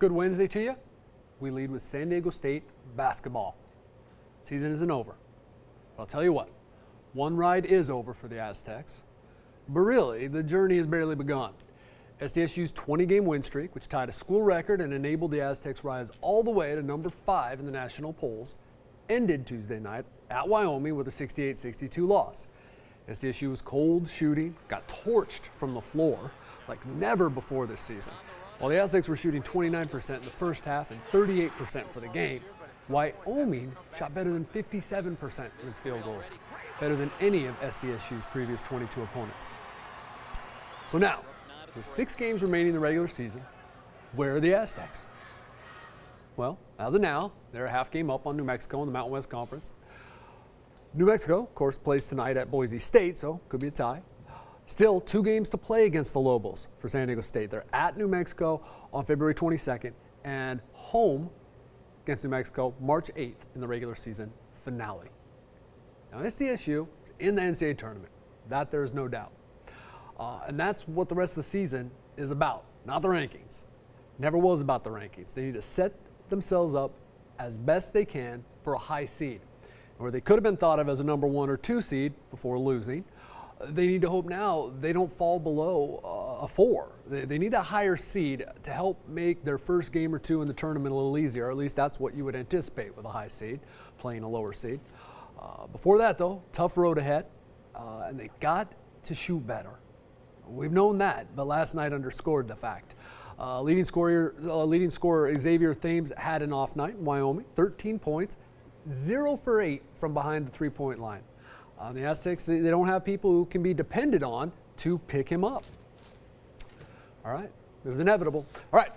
Good Wednesday to you. We lead with San Diego State basketball. Season isn't over. But I'll tell you what, one ride is over for the Aztecs. But really, the journey has barely begun. SDSU's 20-game win streak, which tied a school record and enabled the Aztecs' rise all the way to number 5 in the national polls, ended Tuesday night at Wyoming with a 68-62 loss. SDSU was cold shooting, got torched from the floor like never before this season. While the Aztecs were shooting 29% in the first half and 38% for the game, Wyoming shot better than 57% of its field goals, better than any of SDSU's previous 22 opponents. So now, with 6 games remaining in the regular season, where are the Aztecs? Well, as of now, they're a half game up on New Mexico in the Mountain West Conference. New Mexico, of course, plays tonight at Boise State, so could be a tie. Still, 2 games to play against the Lobos for San Diego State. They're at New Mexico on February 22nd and home against New Mexico March 8th in the regular season finale. Now, SDSU is in the NCAA tournament. That there's no doubt. And that's what the rest of the season is about, not the rankings. Never was about the rankings. They need to set themselves up as best they can for a high seed, where they could have been thought of as a number 1 or 2 seed before losing. They need to hope now they don't fall below a 4. They need a higher seed to help make their first game or 2 in the tournament a little easier. At least that's what you would anticipate with a high seed playing a lower seed. Before that, though, tough road ahead, and they got to shoot better. We've known that, but last night underscored the fact. Leading scorer Xavier Thames had an off night in Wyoming, 13 points, 0 for 8 from behind the three-point line. The Aztecs, they don't have people who can be depended on to pick him up. All right, it was inevitable. All right,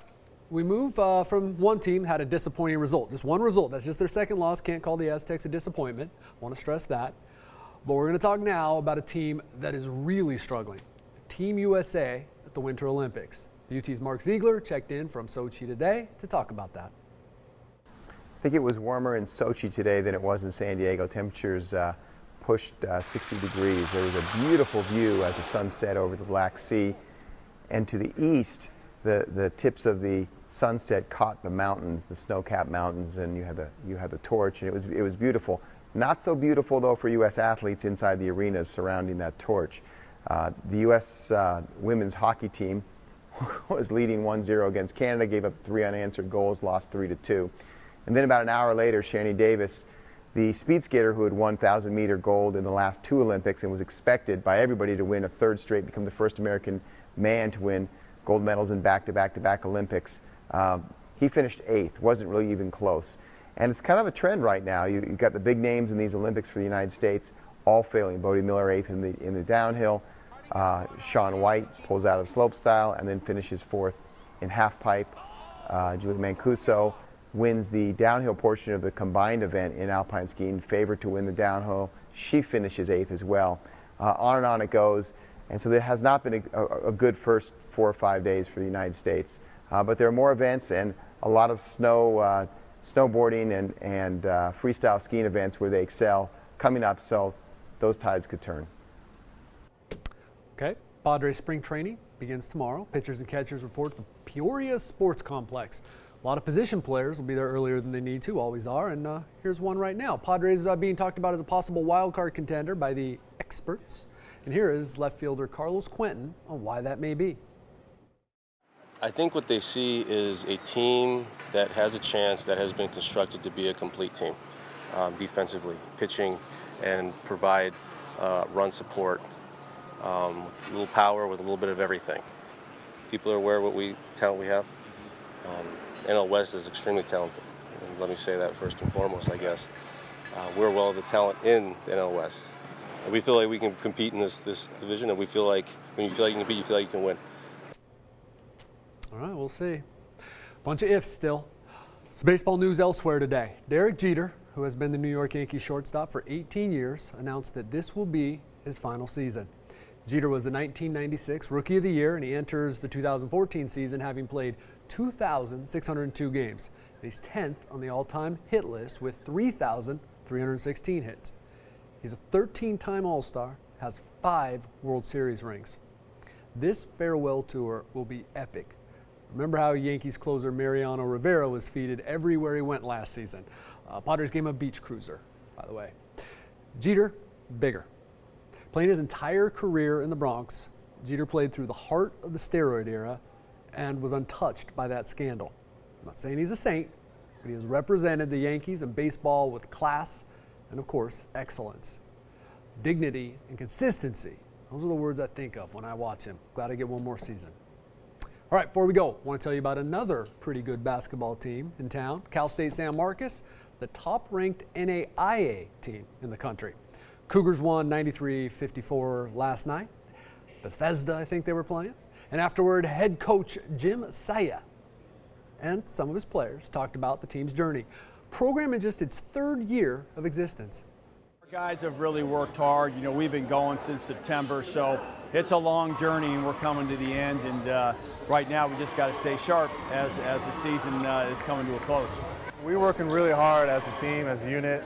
we move from one team had a disappointing result. Just one result. That's just their second loss. Can't call the Aztecs a disappointment. Want to stress that. But we're going to talk now about a team that is really struggling. Team USA at the Winter Olympics. UT's Mark Ziegler checked in from Sochi today to talk about that. I think it was warmer in Sochi today than it was in San Diego. Temperatures pushed 60 degrees. There was a beautiful view as the sun set over the Black Sea. And to the east, the tips of the sunset caught the mountains, the snow-capped mountains, and you had the torch, and it was beautiful. Not so beautiful, though, for U.S. athletes inside the arenas surrounding that torch. The U.S. Women's hockey team was leading 1-0 against Canada, gave up 3 unanswered goals, lost 3-2. And then about an hour later, Shani Davis, the speed skater who had won 1,000-meter gold in the last 2 Olympics and was expected by everybody to win a 3rd straight, become the first American man to win gold medals in back-to-back Olympics. He finished 8th, wasn't really even close. And it's kind of a trend right now. You've got the big names in these Olympics for the United States all failing. Bodie Miller 8th in the downhill. Shaun White pulls out of slopestyle and then finishes 4th in halfpipe. Julie Mancuso wins the downhill portion of the combined event in alpine skiing, favored to win the downhill. She finishes 8th as well. On and on it goes. And so there has not been a good first 4 or 5 days for the United States. But there are more events and a lot of snowboarding and freestyle skiing events where they excel coming up, so those tides could turn. Okay, Padres spring training begins tomorrow. Pitchers and catchers report at the Peoria Sports Complex. A lot of position players will be there earlier than they need to, always are, and here's one right now. Padres being talked about as a possible wild card contender by the experts. And here is left fielder Carlos Quentin on why that may be. I think what they see is a team that has a chance, that has been constructed to be a complete team, defensively, pitching, and provide run support with a little power, with a little bit of everything. People are aware of what talent we have. NL West is extremely talented. And let me say that first and foremost, I guess. We're well of the talent in the NL West. And we feel like we can compete in this division, and we feel like when you feel like you can compete, you feel like you can win. All right, we'll see. Bunch of ifs still. Some baseball news elsewhere today. Derek Jeter, who has been the New York Yankees shortstop for 18 years, announced that this will be his final season. Jeter was the 1996 Rookie of the Year, and he enters the 2014 season having played 2,602 games. He's 10th on the all-time hit list with 3,316 hits. He's a 13-time All-Star, has 5 World Series rings. This farewell tour will be epic. Remember how Yankees closer Mariano Rivera was feted everywhere he went last season. Padres gave him a beach cruiser, by the way. Jeter, bigger. Playing his entire career in the Bronx, Jeter played through the heart of the steroid era and was untouched by that scandal. I'm not saying he's a saint, but he has represented the Yankees in baseball with class and, of course, excellence. Dignity and consistency. Those are the words I think of when I watch him. Glad I get one more season. All right, before we go, I want to tell you about another pretty good basketball team in town, Cal State San Marcos, the top-ranked NAIA team in the country. Cougars won 93-54 last night. Bethesda, I think they were playing. And afterward, head coach Jim Saya and some of his players talked about the team's journey. Program in just its third year of existence. Our guys have really worked hard. You know, we've been going since September, so it's a long journey and we're coming to the end. And right now we just got to stay sharp as the season is coming to a close. We're working really hard as a team, as a unit.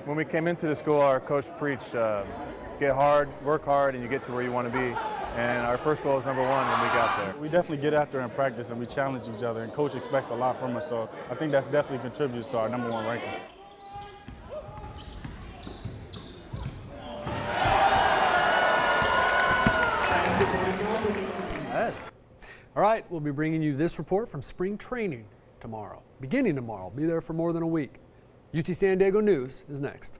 When we came into the school, our coach preached, get hard, work hard, and you get to where you want to be. And our first goal is number one when we got there. We definitely get out there and practice and we challenge each other, and coach expects a lot from us, so I think that's definitely contributes to our number one ranking. All right, we'll be bringing you this report from spring training tomorrow, beginning tomorrow. Be there for more than a week. UT San Diego News is next.